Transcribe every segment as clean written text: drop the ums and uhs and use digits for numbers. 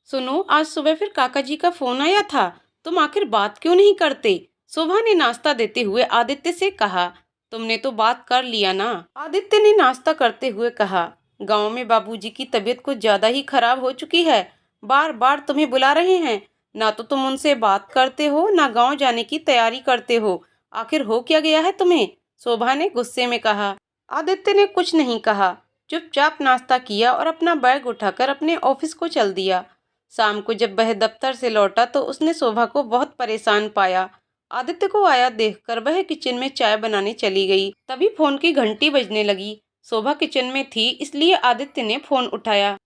सुनो, आज सुबह फिर काका जी का फोन आया था। तुम आखिर बात क्यों नहीं करते? शोभा ने नाश्ता देते हुए आदित्य से कहा। तुमने तो बात कर लिया ना? आदित्य ने नाश्ता करते हुए कहा। गांव में बाबूजी की तबीयत कुछ ज्यादा ही खराब हो चुकी है। बार बार तुम्हें बुला रहे हैं। ना तो तुम उनसे बात करते हो, ना गांव जाने की तैयारी करते हो। आखिर हो क्या गया है तुम्हें? शोभा ने गुस्से में कहा। आदित्य ने कुछ नहीं कहा, चुपचाप नाश्ता किया और अपना बैग उठाकर अपने ऑफिस को चल दिया। शाम को जब वह दफ्तर से लौटा तो उसने शोभा को बहुत परेशान पाया। आदित्य को आया देखकर वह किचन में चाय बनाने चली गई। तभी फोन की घंटी बजने लगी। शोभा किचन में थी, इसलिए आदित्य ने फोन उठाया।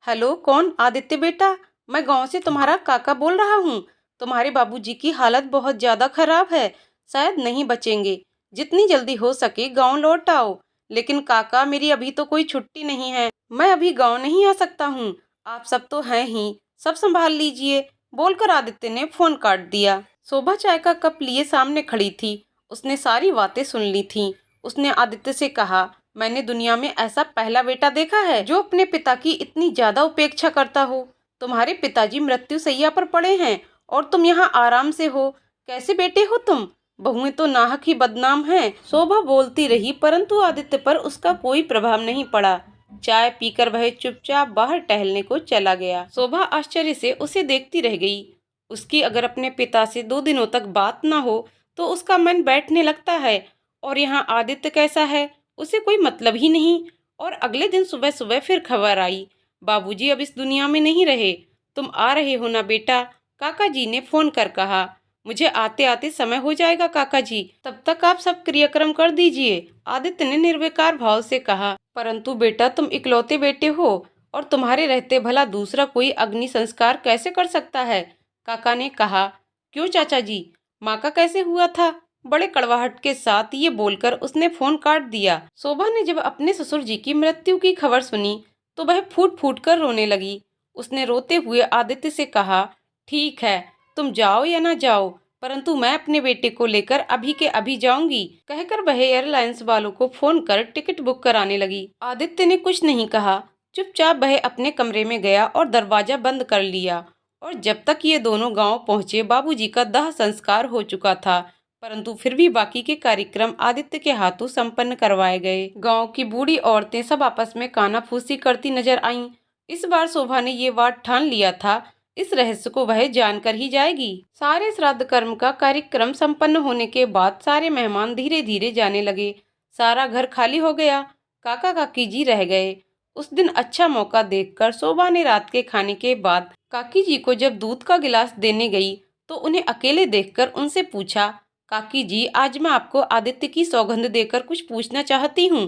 हेलो, कौन? आदित्य बेटा, मैं गांव से तुम्हारा काका बोल रहा हूँ। तुम्हारे बाबूजी की हालत बहुत ज्यादा खराब है, शायद नहीं बचेंगे। जितनी जल्दी हो सके गांव लौट आओ। लेकिन काका, मेरी अभी तो कोई छुट्टी नहीं है, मैं अभी गांव नहीं आ सकता हूँ। आप सब तो हैं ही, सब संभाल लीजिए, बोलकर आदित्य ने फोन काट दिया। शोभा चाय का कप लिए सामने खड़ी थी। उसने सारी बातें सुन ली थीं। उसने आदित्य से कहा, मैंने दुनिया में ऐसा पहला बेटा देखा है जो अपने पिता की इतनी ज्यादा उपेक्षा करता हो। तुम्हारे पिताजी मृत्यु शैया पर पड़े हैं और तुम यहाँ आराम से हो। कैसे बेटे हो तुम? बहुएं तो नाहक ही बदनाम हैं। शोभा बोलती रही, परंतु आदित्य पर उसका कोई प्रभाव नहीं पड़ा। चाय पीकर वह चुपचाप बाहर टहलने को चला गया। शोभा आश्चर्य से उसे देखती रह गई। उसकी अगर अपने पिता से 2 दिनों तक बात न हो तो उसका मन बैठने लगता है, और यहाँ आदित्य कैसा है, उसे कोई मतलब ही नहीं। और अगले दिन सुबह सुबह फिर खबर आई, बाबूजी अब इस दुनिया में नहीं रहे। तुम आ रहे हो ना बेटा? काका जी ने फोन कर कहा। मुझे आते आते समय हो जाएगा काका जी, तब तक आप सब क्रियाक्रम कर दीजिए, आदित्य ने निर्विकार भाव से कहा। परंतु बेटा, तुम इकलौते बेटे हो और तुम्हारे रहते भला दूसरा कोई अग्नि संस्कार कैसे कर सकता है? काका ने कहा। क्यों चाचा जी, माँ का कैसे हुआ था? बड़े कड़वाहट के साथ ये बोलकर उसने फोन काट दिया। शोभा ने जब अपने ससुर जी की मृत्यु की खबर सुनी तो वह फूट फूट कर रोने लगी। उसने रोते हुए आदित्य से कहा, ठीक है, तुम जाओ या ना जाओ, परंतु मैं अपने बेटे को लेकर अभी के अभी जाऊंगी। कहकर वह एयरलाइंस वालों को फोन कर टिकट बुक कराने लगी। आदित्य ने कुछ नहीं कहा, चुपचाप वह अपने कमरे में गया और दरवाजा बंद कर लिया। और जब तक ये दोनों गांव पहुंचे, बाबूजी का दाह संस्कार हो चुका था, परंतु फिर भी बाकी के कार्यक्रम आदित्य के हाथों संपन्न करवाए गए। गांव की बूढ़ी औरतें सब आपस में कानाफूसी करती नजर आईं। इस बार शोभा ने ये बात ठान लिया था, इस रहस्य को वह जानकर ही जाएगी। सारे श्राद्ध कर्म का कार्यक्रम संपन्न होने के बाद सारे मेहमान धीरे धीरे जाने लगे। सारा घर खाली हो गया। काका काकी जी रह गए। उस दिन अच्छा मौका देखकर शोभा ने रात के खाने के बाद काकी जी को जब दूध का गिलास देने गई तो उन्हें अकेले देखकर उनसे पूछा, काकी जी, आज मैं आपको आदित्य की सौगंध देकर कुछ पूछना चाहती हूँ।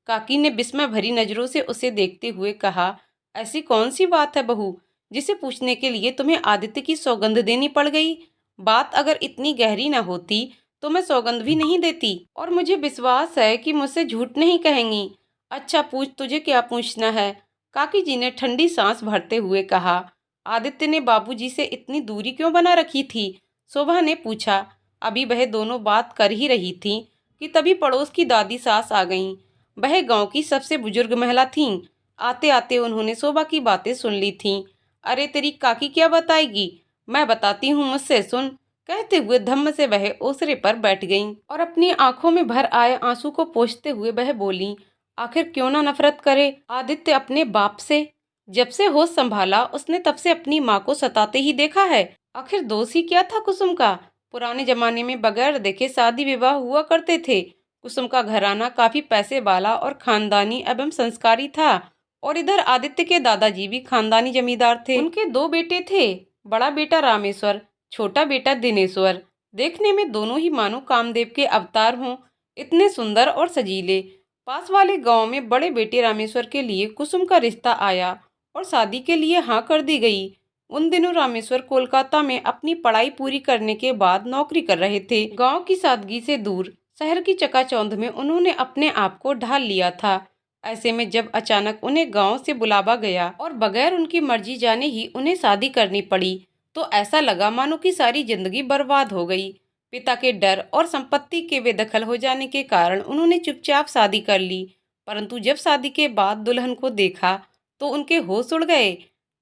काकी ने विस्मय भरी नजरों से उसे देखते हुए कहा, ऐसी कौन सी बात है बहू, जिसे पूछने के लिए तुम्हें आदित्य की सौगंध देनी पड़ गई? बात अगर इतनी गहरी न होती तो मैं सौगंध भी नहीं देती, और मुझे विश्वास है कि मुझसे झूठ नहीं कहेंगी। अच्छा पूछ, तुझे क्या पूछना है? काकी जी ने ठंडी सांस भरते हुए कहा। आदित्य ने बाबूजी से इतनी दूरी क्यों बना रखी थी? शोभा ने पूछा। अभी वह दोनों बात कर ही रही थीं कि तभी पड़ोस की दादी सास आ गईं। वह गांव की सबसे बुजुर्ग महिला थीं। आते आते उन्होंने शोभा की बातें सुन ली थीं। अरे तेरी काकी क्या बताएगी, मैं बताती हूँ, मुझसे सुन। कहते हुए धम्म से वह ओसरे पर बैठ गईं और अपनी आंखों में भर आए आंसू को पोंछते हुए वह बोली, आखिर क्यों ना नफरत करे आदित्य अपने बाप से? जब से होश संभाला उसने तब से अपनी माँ को सताते ही देखा है। आखिर दोष ही क्या था कुसुम का? पुराने जमाने में बगैर देखे शादी विवाह हुआ करते थे। कुसुम का घराना काफी पैसे वाला और खानदानी एवं संस्कारी था, और इधर आदित्य के दादाजी भी खानदानी जमींदार थे। उनके 2 बेटे थे, बड़ा बेटा रामेश्वर, छोटा बेटा दिनेश्वर। देखने में दोनों ही मानो कामदेव के अवतार हों, इतने सुंदर और सजीले। पास वाले गांव में बड़े बेटे रामेश्वर के लिए कुसुम का रिश्ता आया और शादी के लिए हाँ कर दी गई। उन दिनों रामेश्वर कोलकाता में अपनी पढ़ाई पूरी करने के बाद नौकरी कर रहे थे। गांव की सादगी से दूर शहर की चकाचौंध में उन्होंने अपने आप को ढाल लिया था। ऐसे में जब अचानक उन्हें गांव से बुलावा गया और बगैर उनकी मर्जी जाने ही उन्हें शादी करनी पड़ी, तो ऐसा लगा मानो कि सारी जिंदगी बर्बाद हो गई। पिता के डर और संपत्ति के बेदखल हो जाने के कारण उन्होंने चुपचाप शादी कर ली, परंतु जब शादी के बाद दुल्हन को देखा तो उनके होश उड़ गए।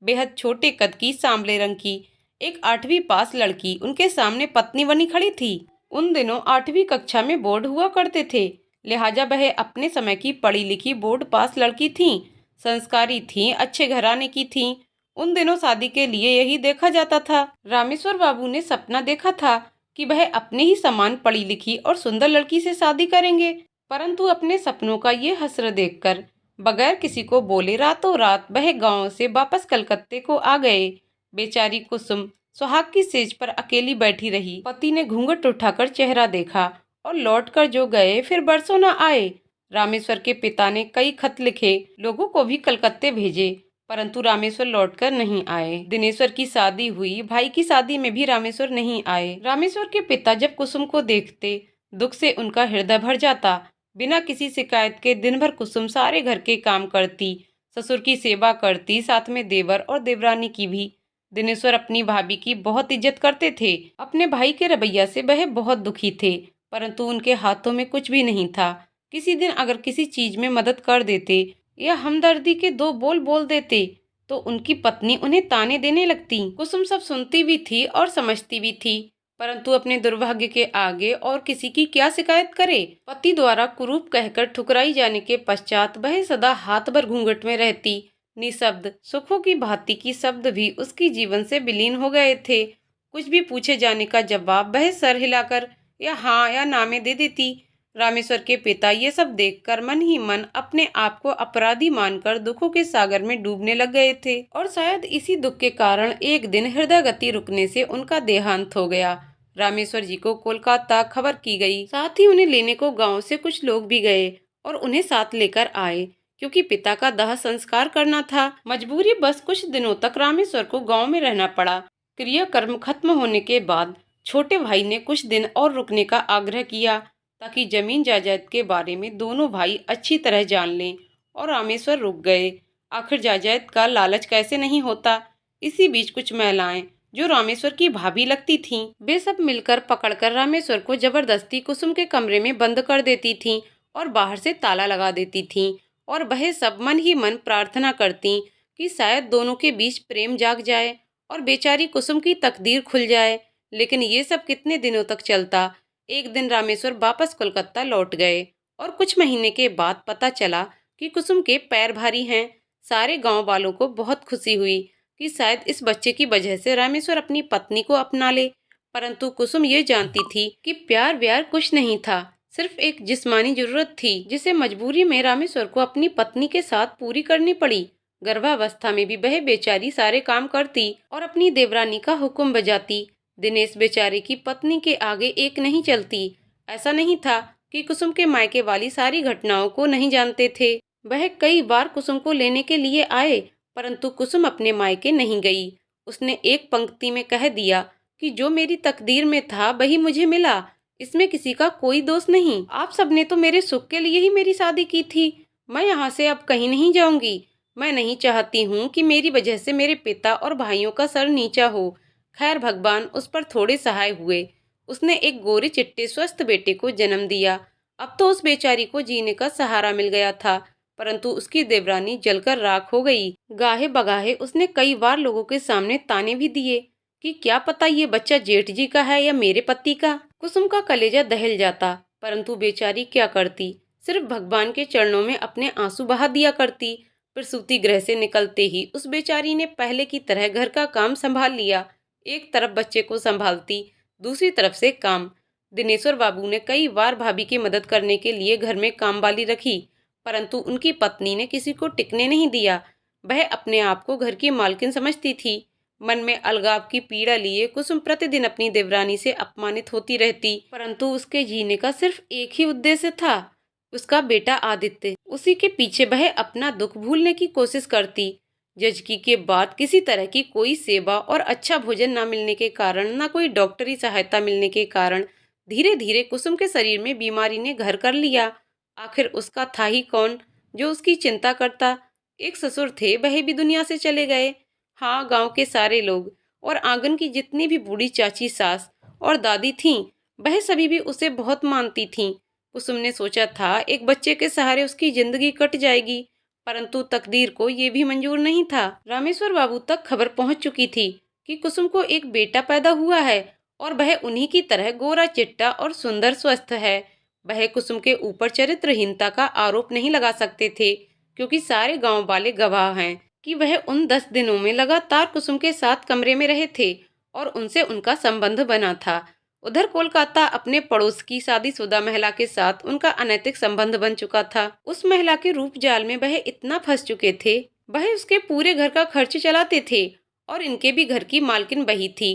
बेहद छोटे कद की सांवले रंग की एक 8वीं पास लड़की उनके सामने पत्नी बनी खड़ी थी। उन दिनों 8वीं कक्षा में बोर्ड हुआ करते थे, लिहाजा वह अपने समय की पढ़ी लिखी बोर्ड पास लड़की थीं, संस्कारी थीं, अच्छे घराने की थीं। उन दिनों शादी के लिए यही देखा जाता था। रामेश्वर बाबू ने सपना देखा था कि वह अपने ही समान पढ़ी लिखी और सुंदर लड़की से शादी करेंगे, परंतु अपने सपनों का ये हश्र देखकर बगैर किसी को बोले रातों रात वह गांव से वापस कलकत्ते को आ गए। बेचारी कुसुम सुहाग की सेज पर अकेली बैठी रही। पति ने घूंघट उठाकर चेहरा देखा और लौटकर जो गए फिर बरसों न आए। रामेश्वर के पिता ने कई खत लिखे, लोगों को भी कलकत्ते भेजे, परंतु रामेश्वर लौटकर नहीं आए। दिनेश्वर की शादी हुई, भाई की शादी में भी रामेश्वर नहीं आए। रामेश्वर के पिता जब कुसुम को देखते दुख से उनका हृदय भर जाता। बिना किसी शिकायत के दिन भर कुसुम सारे घर के काम करती, ससुर की सेवा करती, साथ में देवर और देवरानी की भी। दिनेश्वर अपनी भाभी की बहुत इज्जत करते थे। अपने भाई के रवैया से वह बहुत दुखी थे, परंतु उनके हाथों में कुछ भी नहीं था। किसी दिन अगर किसी चीज में मदद कर देते या हमदर्दी के दो बोल बोल देते तो उनकी पत्नी उन्हें ताने देने लगती। कुसुम सब सुनती भी थी और समझती भी थी, परंतु अपने दुर्भाग्य के आगे और किसी की क्या शिकायत करे। पति द्वारा कुरूप कहकर ठुकराई जाने के पश्चात वह सदा हाथ भर घूंघट में रहती, निशब्द। सुखों की भांति की शब्द भी उसकी जीवन से विलीन हो गए थे। कुछ भी पूछे जाने का जवाब वह सर हिलाकर या हाँ या ना में दे देती। रामेश्वर के पिता ये सब देखकर मन ही मन अपने आप को अपराधी मानकर दुखों के सागर में डूबने लग गए थे, और शायद इसी दुख के कारण एक दिन हृदय गति रुकने से उनका देहांत हो गया। रामेश्वर जी को कोलकाता खबर की गई, साथ ही उन्हें लेने को गांव से कुछ लोग भी गए और उन्हें साथ लेकर आए, क्योंकि पिता का दाह संस्कार करना था। मजबूरी बस कुछ दिनों तक रामेश्वर को गांव में रहना पड़ा। क्रियाकर्म खत्म होने के बाद छोटे भाई ने कुछ दिन और रुकने का आग्रह किया, ताकि जमीन जायदाद के बारे में दोनों भाई अच्छी तरह जान लें, और रामेश्वर रुक गए। आखिर जायदाद का लालच कैसे नहीं होता। इसी बीच कुछ महिलाएं जो रामेश्वर की भाभी लगती थीं, वे सब मिलकर पकड़कर रामेश्वर को जबरदस्ती कुसुम के कमरे में बंद कर देती थीं और बाहर से ताला लगा देती थीं, और वह सब मन ही मन प्रार्थना करती कि शायद दोनों के बीच प्रेम जाग जाए और बेचारी कुसुम की तकदीर खुल जाए। लेकिन ये सब कितने दिनों तक चलता। एक दिन रामेश्वर वापस कोलकाता लौट गए और कुछ महीने के बाद पता चला कि कुसुम के पैर भारी हैं। सारे गांव वालों को बहुत खुशी हुई कि शायद इस बच्चे की वजह से रामेश्वर अपनी पत्नी को अपना ले, परंतु कुसुम ये जानती थी कि प्यार व्यार कुछ नहीं था, सिर्फ एक जिस्मानी जरूरत थी, जिसे मजबूरी में रामेश्वर को अपनी पत्नी के साथ पूरी करनी पड़ी। गर्भावस्था में भी वह बेचारी सारे काम करती और अपनी देवरानी का हुक्म बजाती। दिनेश बेचारे की पत्नी के आगे एक नहीं चलती। ऐसा नहीं था कि कुसुम के मायके वाली सारी घटनाओं को नहीं जानते थे। वह कई बार कुसुम को लेने के लिए आए, परंतु कुसुम अपने मायके नहीं गई। उसने एक पंक्ति में कह दिया कि जो मेरी तकदीर में था वही मुझे मिला, इसमें किसी का कोई दोष नहीं। आप सबने तो मेरे सुख के लिए ही मेरी शादी की थी। मैं यहाँ से अब कहीं नहीं जाऊंगी। मैं नहीं चाहती हूँ कि मेरी वजह से मेरे पिता और भाइयों का सर नीचा हो। खैर भगवान उस पर थोड़े सहाय हुए। उसने एक गोरे चिट्टे स्वस्थ बेटे को जन्म दिया। अब तो उस बेचारी को जीने का सहारा मिल गया था, परंतु उसकी देवरानी जलकर राख हो गई। गाहे बगाहे उसने कई बार लोगों के सामने ताने भी दिए कि क्या पता ये बच्चा जेठ जी का है या मेरे पति का। कुसुम का कलेजा दहल जाता, परंतु बेचारी क्या करती, सिर्फ भगवान के चरणों में अपने आंसू बहा दिया करती। प्रसूति गृह से निकलते ही उस बेचारी ने पहले की तरह घर का काम संभाल लिया। एक तरफ बच्चे को संभालती, दूसरी तरफ से काम। दिनेश्वर बाबू ने कई बार भाभी की मदद करने के लिए घर में काम वाली रखी, परंतु उनकी पत्नी ने किसी को टिकने नहीं दिया। वह अपने आप को घर की मालकिन समझती थी। मन में अलगाव की पीड़ा लिए कुसुम प्रतिदिन अपनी देवरानी से अपमानित होती रहती, परंतु उसके जीने का सिर्फ एक ही उद्देश्य था, उसका बेटा आदित्य। उसी के पीछे वह अपना दुख भूलने की कोशिश करती। जजकी के बाद किसी तरह की कोई सेवा और अच्छा भोजन न मिलने के कारण, न कोई डॉक्टरी सहायता मिलने के कारण धीरे धीरे कुसुम के शरीर में बीमारी ने घर कर लिया। आखिर उसका था ही कौन जो उसकी चिंता करता। एक ससुर थे, वह भी दुनिया से चले गए। हाँ, गांव के सारे लोग और आंगन की जितनी भी बूढ़ी चाची, सास और दादी थीं, वह सभी भी उसे बहुत मानती थीं। कुसुम ने सोचा था एक बच्चे के सहारे उसकी जिंदगी कट जाएगी, परंतु तकदीर को ये भी मंजूर नहीं था। रामेश्वर बाबू तक खबर पहुंच चुकी थी कि कुसुम को एक बेटा पैदा हुआ है और वह उन्हीं की तरह गोरा चिट्टा और सुंदर स्वस्थ है। वह कुसुम के ऊपर चरित्रहीनता का आरोप नहीं लगा सकते थे, क्योंकि सारे गांव वाले गवाह हैं कि वह उन 10 दिनों में लगातार कुसुम के साथ कमरे में रहे थे और उनसे उनका संबंध बना था। उधर कोलकाता अपने पड़ोस की शादीशुदा महिला के साथ उनका अनैतिक संबंध बन चुका था। उस महिला के रूप जाल में वह इतना फंस चुके थे, वह उसके पूरे घर का खर्च चलाते थे और इनके भी घर की मालकिन वही थी।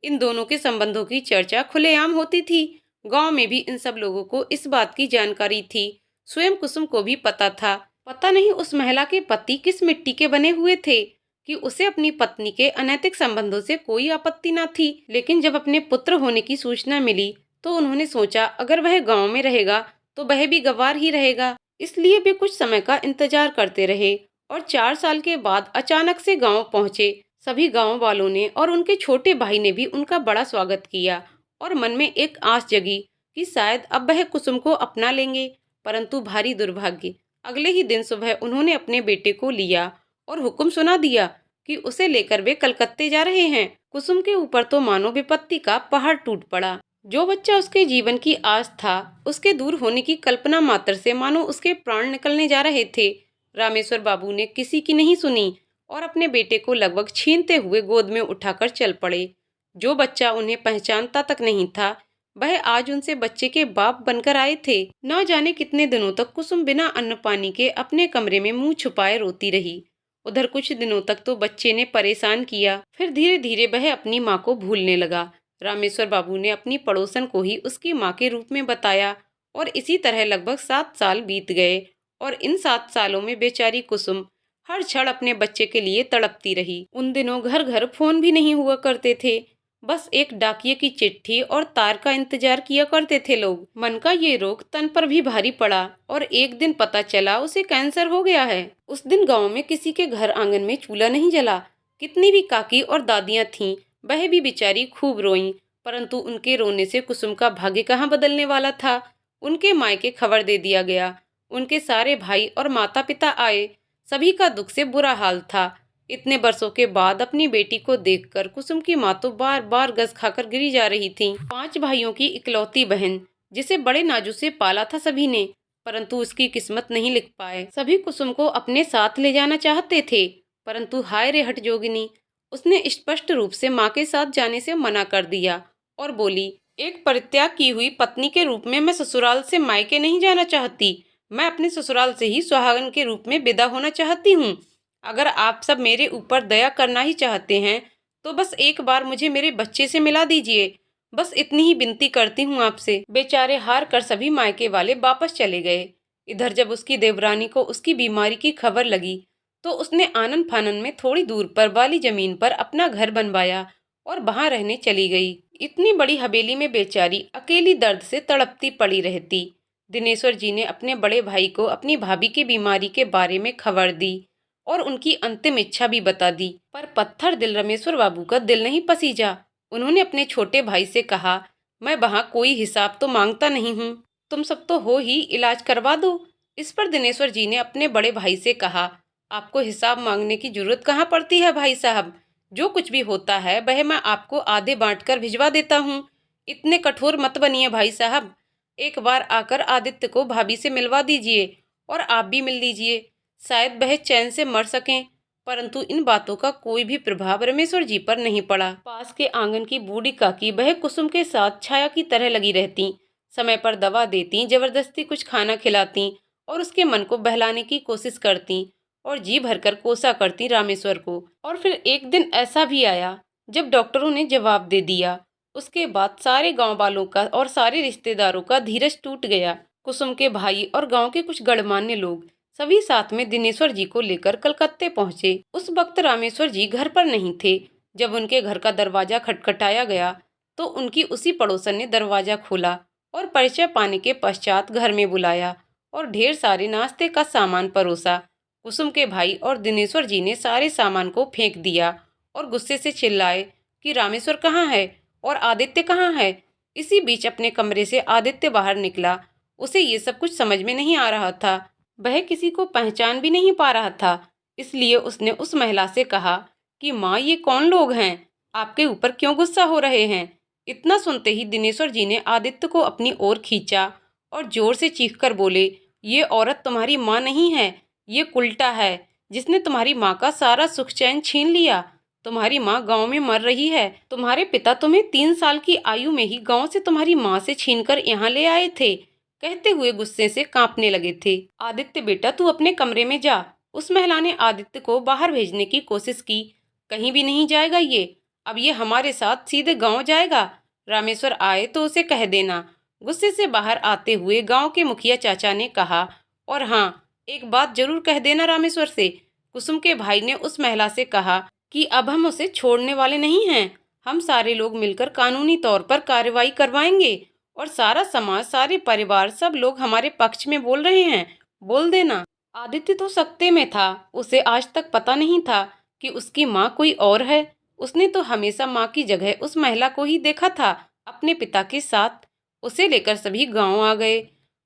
इन दोनों के संबंधों की चर्चा खुलेआम होती थी। गांव में भी इन सब लोगों को इस बात की जानकारी थी। स्वयं कुसुम को भी पता था। पता नहीं उस महिला के पति किस मिट्टी के बने हुए थे कि उसे अपनी पत्नी के अनैतिक संबंधों से कोई आपत्ति न थी। लेकिन जब अपने पुत्र होने की सूचना मिली तो उन्होंने सोचा अगर वह गांव में रहेगा तो वह भी गंवार ही रहेगा। इसलिए वे कुछ समय का इंतजार करते रहे और 4 साल के बाद अचानक से गांव पहुंचे। सभी गांव वालों ने और उनके छोटे भाई ने भी उनका बड़ा स्वागत किया और मन में एक आस जगी कि शायद अब वह कुसुम को अपना लेंगे। परंतु भारी दुर्भाग्य, अगले ही दिन सुबह उन्होंने अपने बेटे को लिया और हुक्म सुना दिया कि उसे लेकर वे कलकत्ते जा रहे हैं। कुसुम के ऊपर तो मानो विपत्ति का पहाड़ टूट पड़ा। जो बच्चा उसके जीवन की आस था, उसके दूर होने की कल्पना मात्र से मानो उसके प्राण निकलने जा रहे थे। रामेश्वर बाबू ने किसी की नहीं सुनी और अपने बेटे को लगभग छीनते हुए गोद में उठाकर चल पड़े। जो बच्चा उन्हें पहचानता तक नहीं था, वह आज उनसे बच्चे के बाप बनकर आए थे। न जाने कितने दिनों तक कुसुम बिना अन्न पानी के अपने कमरे में मुंह छुपाए रोती रही। उधर कुछ दिनों तक तो बच्चे ने परेशान किया, फिर धीरे धीरे वह अपनी माँ को भूलने लगा। रामेश्वर बाबू ने अपनी पड़ोसन को ही उसकी माँ के रूप में बताया और इसी तरह लगभग 7 साल बीत गए और इन 7 सालों में बेचारी कुसुम हर क्षण अपने बच्चे के लिए तड़पती रही। उन दिनों घर घर फोन भी नहीं हुआ करते थे, बस एक डाकिये की चिट्ठी और तार का इंतजार किया करते थे लोग। मन का ये रोग तन पर भी भारी पड़ा और एक दिन पता चला उसे कैंसर हो गया है। उस दिन गांव में किसी के घर आंगन में चूल्हा नहीं जला। कितनी भी काकी और दादियां थीं, वह भी बेचारी खूब रोईं, परंतु उनके रोने से कुसुम का भाग्य कहाँ बदलने वाला था। उनके मायके खबर दे दिया गया। उनके सारे भाई और माता पिता आए। सभी का दुख से बुरा हाल था। इतने बरसों के बाद अपनी बेटी को देखकर कुसुम की माँ तो बार बार गस खाकर गिरी जा रही थी। 5 भाइयों की इकलौती बहन, जिसे बड़े नाजू से पाला था सभी ने, परंतु उसकी किस्मत नहीं लिख पाए। सभी कुसुम को अपने साथ ले जाना चाहते थे, परंतु हाय रे हठ जोगिनी, उसने स्पष्ट रूप से माँ के साथ जाने से मना कर दिया और बोली, एक परित्याग की हुई पत्नी के रूप में मैं ससुराल से मायके नहीं जाना चाहती। मैं अपने ससुराल से ही सुहागन के रूप में विदा होना चाहती हूँ। अगर आप सब मेरे ऊपर दया करना ही चाहते हैं तो बस एक बार मुझे मेरे बच्चे से मिला दीजिए। बस इतनी ही विनती करती हूँ आपसे। बेचारे हार कर सभी मायके वाले वापस चले गए। इधर जब उसकी देवरानी को उसकी बीमारी की खबर लगी तो उसने आनन फानन में थोड़ी दूर पर वाली जमीन पर अपना घर बनवाया और वहां रहने चली गई। इतनी बड़ी हवेली में बेचारी अकेली दर्द से तड़पती पड़ी रहती। दिनेश्वर जी ने अपने बड़े भाई को अपनी भाभी की बीमारी के बारे में खबर दी और उनकी अंतिम इच्छा भी बता दी, पर पत्थर दिल रमेश्वर बाबू का दिल नहीं पसीजा। उन्होंने अपने छोटे भाई से कहा, मैं वहाँ कोई हिसाब तो मांगता नहीं हूँ, तुम सब तो हो ही, इलाज करवा दो। इस पर दिनेश्वर जी ने अपने बड़े भाई से कहा, आपको हिसाब मांगने की जरूरत कहाँ पड़ती है भाई साहब, जो कुछ भी होता है वह मैं आपको आधे बांटकर भिजवा देता हूँ। इतने कठोर मत बनिए भाई साहब, एक बार आकर आदित्य को भाभी से मिलवा दीजिए और आप भी मिल लीजिए, शायद वह चैन से मर सकें। परंतु इन बातों का कोई भी प्रभाव रमेश्वर जी पर नहीं पड़ा। पास के आंगन की बूढ़ी काकी वह कुसुम के साथ छाया की तरह लगी रहती, समय पर दवा देती, जबरदस्ती कुछ खाना खिलाती और उसके मन को बहलाने की कोशिश करती और जी भरकर कोसा करती रामेश्वर को। और फिर एक दिन ऐसा भी आया जब डॉक्टरों ने जवाब दे दिया। उसके बाद सारे गांव वालों का और सारे रिश्तेदारों का धीरज टूट गया। कुसुम के भाई और गांव के कुछ गणमान्य लोग सभी साथ में दिनेश्वर जी को लेकर कलकत्ते पहुंचे। उस वक्त रामेश्वर जी घर पर नहीं थे। जब उनके घर का दरवाजा खटखटाया गया तो उनकी उसी पड़ोसन ने दरवाजा खोला और परिचय पाने के पश्चात घर में बुलाया और ढेर सारे नाश्ते का सामान परोसा। कुसुम के भाई और दिनेश्वर जी ने सारे सामान को फेंक दिया और गुस्से से चिल्लाए कि रामेश्वर कहाँ है और आदित्य कहाँ है। इसी बीच अपने कमरे से आदित्य बाहर निकला। उसे ये सब कुछ समझ में नहीं आ रहा था। वह किसी को पहचान भी नहीं पा रहा था। इसलिए उसने उस महिला से कहा कि माँ, ये कौन लोग हैं? आपके ऊपर क्यों गुस्सा हो रहे हैं? इतना सुनते ही दिनेश्वर जी ने आदित्य को अपनी ओर खींचा और जोर से चीखकर बोले, ये औरत तुम्हारी माँ नहीं है, ये उल्टा है, जिसने तुम्हारी माँ का सारा सुख चैन छीन लिया। तुम्हारी माँ गांव में मर रही है। तुम्हारे पिता तुम्हें 3 साल की आयु में ही गांव से तुम्हारी माँ से छीनकर यहाँ ले आए थे। कहते हुए गुस्से से कांपने लगे थे। आदित्य बेटा, तू अपने कमरे में जा। उस महिला ने आदित्य को बाहर भेजने की कोशिश की। कहीं भी नहीं जाएगा ये। अब ये हमारे साथ सीधे गांव जाएगा। रामेश्वर आए तो उसे कह देना। गुस्से से बाहर आते हुए गांव के मुखिया चाचा ने कहा, और हाँ, एक बात जरूर कह देना रामेश्वर से। कुसुम के भाई ने उस महिला से कहा कि अब हम उसे छोड़ने वाले नहीं हैं। हम सारे लोग मिलकर कानूनी तौर पर कार्रवाई करवाएंगे और सारा समाज, सारे परिवार, सब लोग हमारे पक्ष में बोल रहे हैं। बोल देना। आदित्य तो सकते में था। उसे आज तक पता नहीं था कि उसकी माँ कोई और है। उसने तो हमेशा माँ की जगह उस महिला को ही देखा था, अपने पिता के साथ। उसे लेकर सभी गांव आ गए।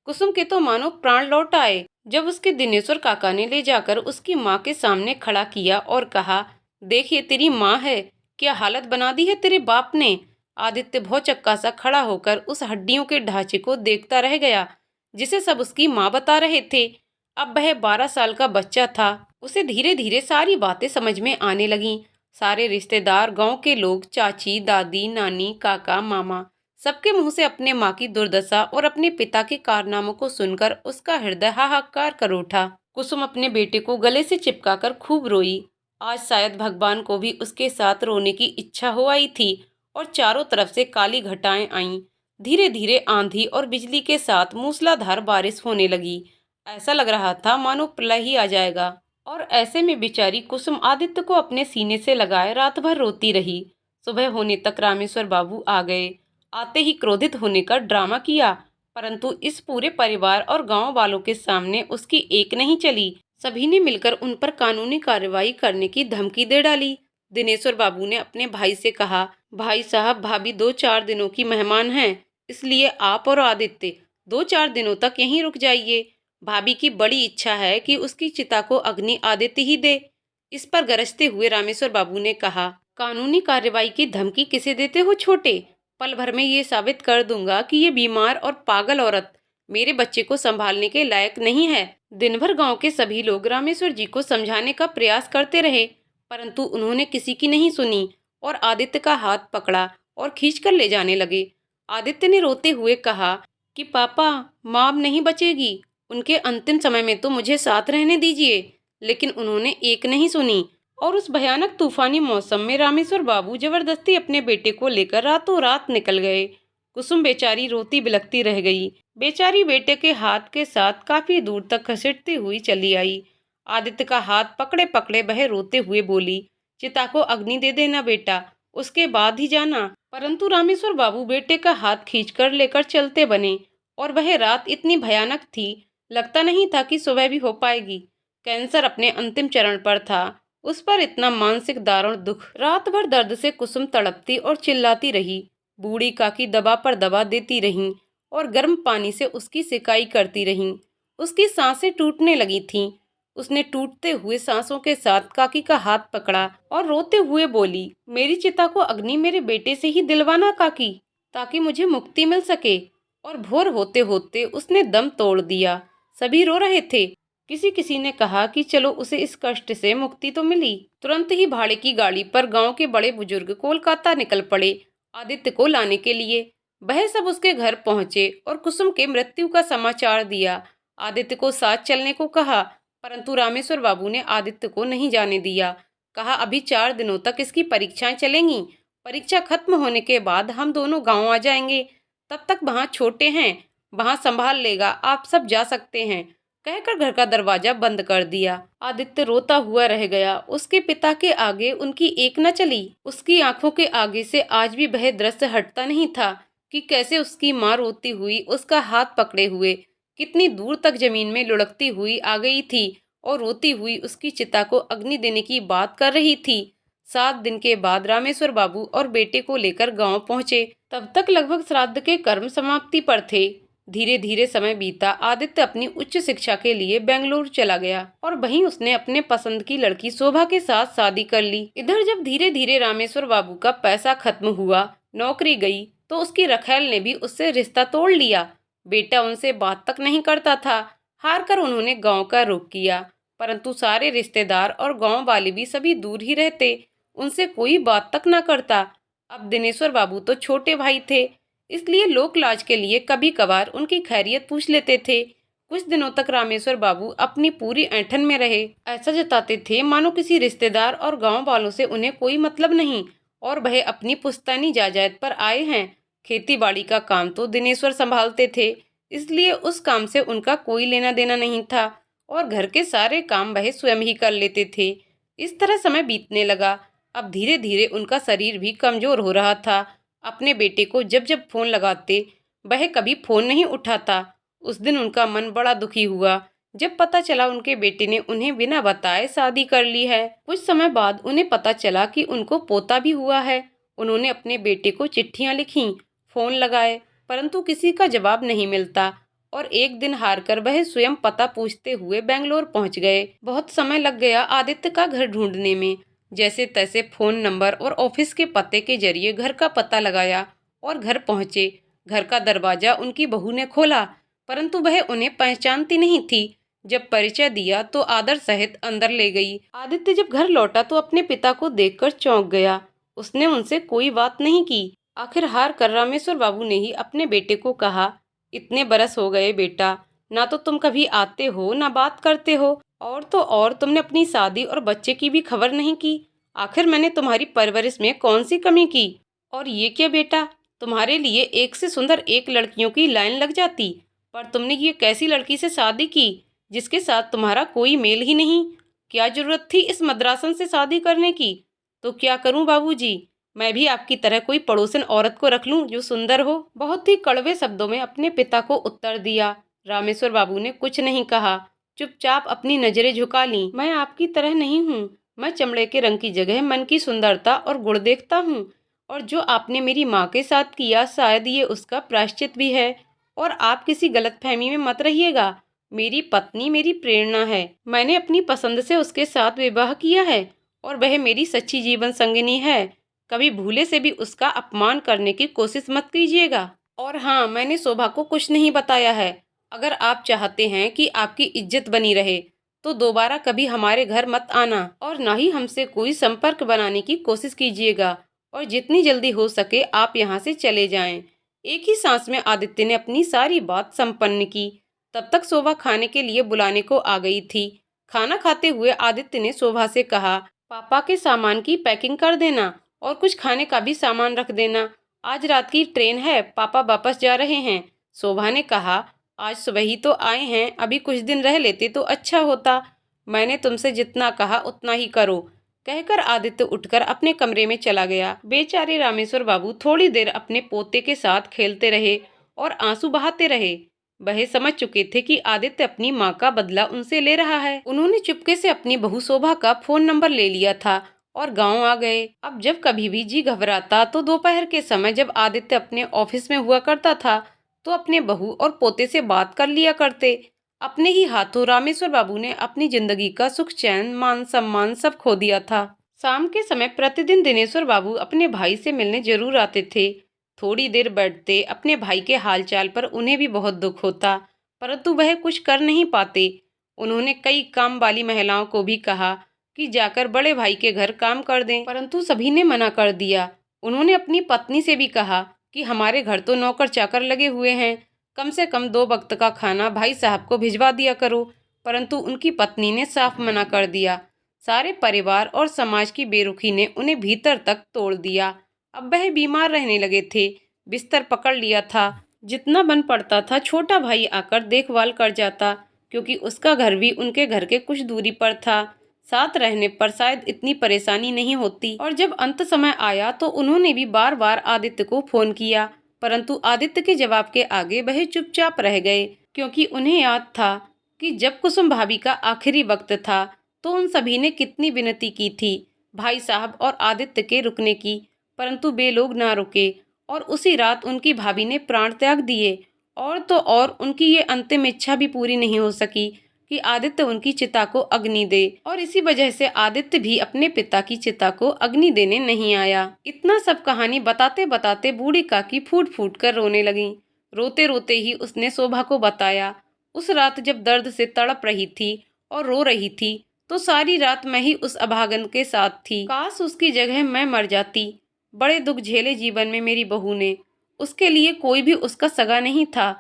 कुसुम के तो मानो प्राण लौट आए जब उसके दिनेश्वर काका ने ले जाकर उसकी माँ के सामने खड़ा किया और कहा, देखिए तेरी माँ है। क्या हालत बना दी है तेरे बाप ने। आदित्य भौचक्का सा खड़ा होकर उस हड्डियों के ढांचे को देखता रह गया जिसे सब उसकी माँ बता रहे थे। अब वह 12 साल का बच्चा था। उसे धीरे धीरे सारी बातें समझ में आने लगीं। सारे रिश्तेदार, गांव के लोग, चाची, दादी, नानी, काका, मामा, सबके मुंह से अपने माँ की दुर्दशा और अपने पिता के कारनामों को सुनकर उसका हृदय हाहाकार कर उठा। कुसुम अपने बेटे को गले से चिपकाकर खूब रोई। आज शायद भगवान को भी उसके साथ रोने की इच्छा हो आई थी और चारों तरफ से काली घटाएं आईं। धीरे धीरे आंधी और बिजली के साथ मूसलाधार बारिश होने लगी। ऐसा लग रहा था मानो प्रलय ही आ जाएगा। और ऐसे में बेचारी कुसुम आदित्य को अपने सीने से लगाए रात भर रोती रही। सुबह होने तक रामेश्वर बाबू आ गए। आते ही क्रोधित होने का ड्रामा किया, परंतु इस पूरे परिवार और गांव वालों के सामने उसकी एक नहीं चली। सभी ने मिलकर उन पर कानूनी कार्रवाई करने की धमकी दे डाली। दिनेश्वर बाबू ने अपने भाई से कहा, भाई साहब, भाभी 2-4 दिनों की मेहमान हैं, इसलिए आप और आदित्य 2-4 दिनों तक यहीं रुक जाइए। भाभी की बड़ी इच्छा है कि उसकी चिता को अग्नि आदित्य ही दे। इस पर गरजते हुए रामेश्वर बाबू ने कहा, कानूनी कार्रवाई की धमकी किसे देते हो छोटे? पल भर में ये साबित कर दूंगा कि ये बीमार और पागल औरत मेरे बच्चे को संभालने के लायक नहीं है। दिन भर गांव के सभी लोग रामेश्वर जी को समझाने का प्रयास करते रहे, परंतु उन्होंने किसी की नहीं सुनी और आदित्य का हाथ पकड़ा और खींचकर ले जाने लगे। आदित्य ने रोते हुए कहा कि पापा, माँ अब नहीं बचेगी। उनके अंतिम समय में तो मुझे साथ रहने दीजिए। लेकिन उन्होंने एक नहीं सुनी और उस भयानक तूफानी मौसम में रामेश्वर बाबू जबरदस्ती अपने बेटे को लेकर रातों रात निकल गए। कुसुम बेचारी रोती बिलखती रह गई। बेचारी बेटे के हाथ के साथ काफी दूर तक घसीटती हुई चली आई। आदित्य का हाथ पकड़े पकड़े वह रोते हुए बोली, चिता को अग्नि दे देना बेटा, उसके बाद ही जाना। परंतु रामेश्वर बाबू बेटे का हाथ खींचकर लेकर चलते बने और वह रात इतनी भयानक थी, लगता नहीं था कि सुबह भी हो पाएगी। कैंसर अपने अंतिम चरण पर था। उस पर इतना मानसिक दारुण दुख। रात भर दर्द से कुसुम तड़पती और चिल्लाती रही। बूढ़ी काकी दबा पर दबा देती रहीं और गर्म पानी से उसकी सिकाई करती रहीं। उसकी सांसें टूटने लगी थीं। उसने टूटते हुए सांसों के साथ काकी का हाथ पकड़ा और रोते हुए बोली, मेरी चिता को अग्नि मेरे बेटे से ही दिलवाना काकी, ताकि मुझे मुक्ति मिल सके। और भोर होते होते उसने दम तोड़ दिया। सभी रो रहे थे। किसी किसी ने कहा कि चलो उसे इस कष्ट से मुक्ति तो मिली। तुरंत ही भाड़े की गाड़ी पर गांव के बड़े बुजुर्ग कोलकाता निकल पड़े आदित्य को लाने के लिए। वह सब उसके घर पहुंचे और कुसुम के मृत्यु का समाचार दिया। आदित्य को साथ चलने को कहा, परंतु रामेश्वर बाबू ने आदित्य को नहीं जाने दिया। कहा, अभी 4 दिनों तक इसकी परीक्षाएं चलेंगी। परीक्षा खत्म होने के बाद हम दोनों गाँव आ जाएंगे। तब तक वहाँ छोटे हैं, वहाँ संभाल लेगा, आप सब जा सकते हैं। कहकर घर का दरवाजा बंद कर दिया। आदित्य रोता हुआ रह गया। उसके पिता के आगे उनकी एक न चली। उसकी आंखों के आगे से आज भी वह दृश्य हटता नहीं था कि कैसे उसकी माँ रोती हुई उसका हाथ पकड़े हुए कितनी दूर तक जमीन में लुढ़कती हुई आ गई थी और रोती हुई उसकी चिता को अग्नि देने की बात कर रही थी। 7 दिन के बाद रामेश्वर बाबू और बेटे को लेकर गांव पहुंचे। तब तक लगभग श्राद्ध के कर्म समाप्ति पर थे। धीरे धीरे समय बीता। आदित्य अपनी उच्च शिक्षा के लिए बेंगलुरु चला गया और वहीं उसने अपने पसंद की लड़की शोभा के साथ शादी कर ली। इधर जब धीरे धीरे रामेश्वर बाबू का पैसा खत्म हुआ, नौकरी गई, तो उसकी रखैल ने भी उससे रिश्ता तोड़ लिया। बेटा उनसे बात तक नहीं करता था। हार कर उन्होंने गाँव का रुख किया, परंतु सारे रिश्तेदार और गाँव वाले भी सभी दूर ही रहते, उनसे कोई बात तक न करता। अब दिनेश्वर बाबू तो छोटे भाई थे, इसलिए लोक लाज के लिए कभी कभार उनकी खैरियत पूछ लेते थे। कुछ दिनों तक रामेश्वर बाबू अपनी पूरी ऐंठन में रहे, ऐसा जताते थे मानो किसी रिश्तेदार और गांव वालों से उन्हें कोई मतलब नहीं और वह अपनी पुश्तैनी जायदाद पर आए हैं। खेती बाड़ी का काम तो दिनेश्वर संभालते थे, इसलिए उस काम से उनका कोई लेना देना नहीं था और घर के सारे काम वह स्वयं ही कर लेते थे। इस तरह समय बीतने लगा। अब धीरे धीरे उनका शरीर भी कमजोर हो रहा था। अपने बेटे को जब जब फोन लगाते, वह कभी फोन नहीं उठाता। उस दिन उनका मन बड़ा दुखी हुआ जब पता चला उनके बेटे ने उन्हें बिना बताए शादी कर ली है। कुछ समय बाद उन्हें पता चला कि उनको पोता भी हुआ है। उन्होंने अपने बेटे को चिट्ठियां लिखीं, फोन लगाए, परंतु किसी का जवाब नहीं मिलता और एक दिन हार कर वह स्वयं पता पूछते हुए बेंगलोर पहुंच गए। बहुत समय लग गया आदित्य का घर ढूंढने में। जैसे तैसे फोन नंबर और ऑफिस के पते के जरिए घर का पता लगाया और घर पहुंचे। घर का दरवाजा उनकी बहू ने खोला, परंतु वह उन्हें पहचानती नहीं थी। जब परिचय दिया तो आदर सहित अंदर ले गई। आदित्य जब घर लौटा तो अपने पिता को देखकर चौंक गया। उसने उनसे कोई बात नहीं की। आखिर हार कर रामेश्वर बाबू ने ही अपने बेटे को कहा, इतने बरस हो गए बेटा, ना तो तुम कभी आते हो ना बात करते हो, और तो और तुमने अपनी शादी और बच्चे की भी खबर नहीं की। आखिर मैंने तुम्हारी परवरिश में कौन सी कमी की? और ये क्या बेटा, तुम्हारे लिए एक से सुंदर एक लड़कियों की लाइन लग जाती, पर तुमने ये कैसी लड़की से शादी की जिसके साथ तुम्हारा कोई मेल ही नहीं? क्या जरूरत थी इस मद्रासन से शादी करने की? तो क्या करूं बाबूजी, मैं भी आपकी तरह कोई पड़ोसन औरत को रख लूं जो सुंदर हो? बहुत ही कड़वे शब्दों में अपने पिता को उत्तर दिया। रामेश्वर बाबू ने कुछ नहीं कहा, चुपचाप अपनी नजरें झुका लीं। मैं आपकी तरह नहीं हूँ। मैं चमड़े के रंग की जगह मन की सुंदरता और गुण देखता हूँ, और जो आपने मेरी माँ के साथ किया शायद ये उसका प्रायश्चित भी है। और आप किसी गलतफहमी में मत रहिएगा। मेरी पत्नी मेरी प्रेरणा है। मैंने अपनी पसंद से उसके साथ विवाह किया है और वह मेरी सच्ची जीवन संगिनी है। कभी भूले से भी उसका अपमान करने की कोशिश मत कीजिएगा। और हाँ, मैंने शोभा को कुछ नहीं बताया है। अगर आप चाहते हैं कि आपकी इज्जत बनी रहे तो दोबारा कभी हमारे घर मत आना और ना ही हमसे कोई संपर्क बनाने की कोशिश कीजिएगा, और जितनी जल्दी हो सके आप यहाँ से चले जाएं। एक ही सांस में आदित्य ने अपनी सारी बात संपन्न की। तब तक शोभा खाने के लिए बुलाने को आ गई थी। खाना खाते हुए आदित्य ने शोभा से कहा, पापा के सामान की पैकिंग कर देना और कुछ खाने का भी सामान रख देना। आज रात की ट्रेन है, पापा वापस जा रहे हैं। शोभा ने कहा, आज सुबह ही तो आए हैं, अभी कुछ दिन रह लेते तो अच्छा होता। मैंने तुमसे जितना कहा उतना ही करो, कहकर आदित्य उठकर अपने कमरे में चला गया। बेचारे रामेश्वर बाबू थोड़ी देर अपने पोते के साथ खेलते रहे और आंसू बहाते रहे। वह समझ चुके थे कि आदित्य अपनी माँ का बदला उनसे ले रहा है। उन्होंने चुपके से अपनी बहू शोभा का फोन नंबर ले लिया था और गांव आ गए। अब जब कभी भी जी घबराता तो दोपहर के समय जब आदित्य अपने ऑफिस में हुआ करता था तो अपने बहू और पोते से बात कर लिया करते। अपने ही हाथों रामेश्वर बाबू ने अपनी जिंदगी का सुख चैन मान सम्मान सब खो दिया था। शाम के समय प्रतिदिन दिनेश्वर बाबू अपने भाई से मिलने जरूर आते थे। थोड़ी देर बैठते, अपने भाई के हालचाल पर उन्हें भी बहुत दुख होता, परंतु वह कुछ कर नहीं पाते। उन्होंने कई काम वाली महिलाओं को भी कहा कि जाकर बड़े भाई के घर काम कर दें, परंतु सभी ने मना कर दिया। उन्होंने अपनी पत्नी से भी कहा कि हमारे घर तो नौकर चाकर लगे हुए हैं, कम से कम 2 वक्त का खाना भाई साहब को भिजवा दिया करो, परंतु उनकी पत्नी ने साफ मना कर दिया। सारे परिवार और समाज की बेरुखी ने उन्हें भीतर तक तोड़ दिया। अब वह बीमार रहने लगे थे, बिस्तर पकड़ लिया था। जितना बन पड़ता था छोटा भाई आकर देखभाल कर जाता, क्योंकि उसका घर भी उनके घर के कुछ दूरी पर था। साथ रहने पर शायद इतनी परेशानी नहीं होती। और जब अंत समय आया तो उन्होंने भी बार बार आदित्य को फोन किया, परंतु आदित्य के जवाब के आगे वह चुपचाप रह गए, क्योंकि उन्हें याद था कि जब कुसुम भाभी का आखिरी वक्त था तो उन सभी ने कितनी विनती की थी भाई साहब और आदित्य के रुकने की, परंतु वे लोग ना रुके और उसी रात उनकी भाभी ने प्राण त्याग दिए। और तो और उनकी ये अंतिम इच्छा भी पूरी नहीं हो सकी कि आदित्य उनकी चिता को अग्नि दे, और इसी वजह से आदित्य भी अपने पिता की चिता को अग्नि देने नहीं आया। इतना सब कहानी बताते बताते बूढ़ी काकी फूट फूट कर रोने लगी। रोते रोते ही उसने शोभा को बताया, उस रात जब दर्द से तड़प रही थी और रो रही थी, तो सारी रात मैं ही उस अभागन के साथ थी। काश उसकी जगह मैं मर जाती। बड़े दुख झेले जीवन में मेरी बहू ने, उसके लिए कोई भी उसका सगा नहीं था,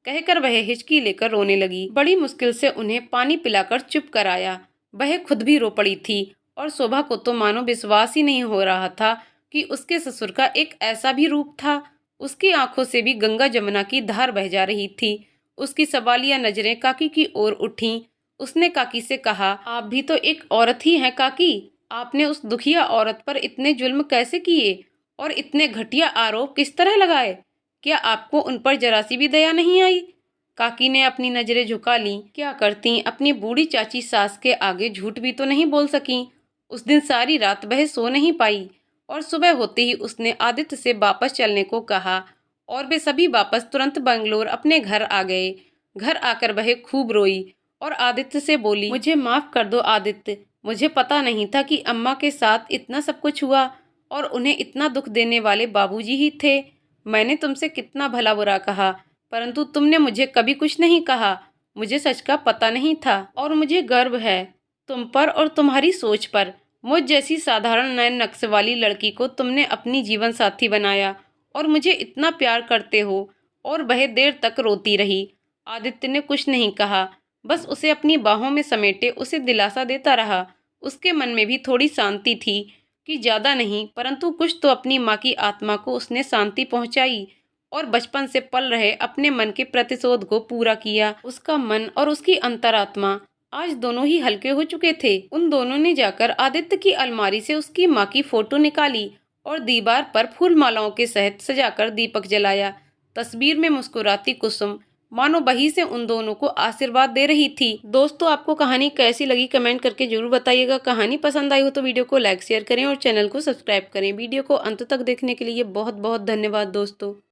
कहकर वह हिचकी लेकर रोने लगी। बड़ी मुश्किल से उन्हें पानी पिलाकर चुप कराया। वह खुद भी रो पड़ी थी और शोभा को तो मानो विश्वास ही नहीं हो रहा था कि उसके ससुर का एक ऐसा भी रूप था। उसकी आंखों से भी गंगा जमुना की धार बह जा रही थी। उसकी सवालिया नजरें काकी की ओर उठीं। उसने काकी से कहा, आप भी तो एक औरत ही हैं काकी, आपने उस दुखिया औरत पर इतने जुल्म कैसे किए और इतने घटिया आरोप किस तरह लगाए? क्या आपको उन पर जरा सी भी दया नहीं आई? काकी ने अपनी नजरें झुका लीं। क्या करती, अपनी बूढ़ी चाची सास के आगे झूठ भी तो नहीं बोल सकी। उस दिन सारी रात वह सो नहीं पाई और सुबह होते ही उसने आदित्य से वापस चलने को कहा और वे सभी वापस तुरंत बंगलोर अपने घर आ गए। घर आकर वह खूब रोई और आदित्य से बोली, मुझे माफ कर दो आदित्य, मुझे पता नहीं था कि अम्मा के साथ इतना सब कुछ हुआ और उन्हें इतना दुख देने वाले बाबूजी ही थे। मैंने तुमसे कितना भला बुरा कहा, परंतु तुमने मुझे कभी कुछ नहीं कहा। मुझे सच का पता नहीं था और मुझे गर्व है तुम पर और तुम्हारी सोच पर। मुझ जैसी साधारण नयन नक्श वाली लड़की को तुमने अपनी जीवन साथी बनाया और मुझे इतना प्यार करते हो। और वह देर तक रोती रही। आदित्य ने कुछ नहीं कहा, बस उसे अपनी बाहों में समेटे उसे दिलासा देता रहा। उसके मन में भी थोड़ी शांति थी कि ज्यादा नहीं, परंतु कुछ तो अपनी माँ की आत्मा को उसने शांति पहुंचाई और बचपन से पल रहे अपने मन के प्रतिशोध को पूरा किया। उसका मन और उसकी अंतरात्मा आज दोनों ही हल्के हो चुके थे। उन दोनों ने जाकर आदित्य की अलमारी से उसकी माँ की फोटो निकाली और दीवार पर फूल मालाओं के सहित सजाकर दीपक जलाया। तस्वीर में मुस्कुराती कुसुम मानो वही से उन दोनों को आशीर्वाद दे रही थी। दोस्तों, आपको कहानी कैसी लगी कमेंट करके जरूर बताइएगा। कहानी पसंद आई हो तो वीडियो को लाइक शेयर करें और चैनल को सब्सक्राइब करें। वीडियो को अंत तक देखने के लिए बहुत बहुत धन्यवाद दोस्तों।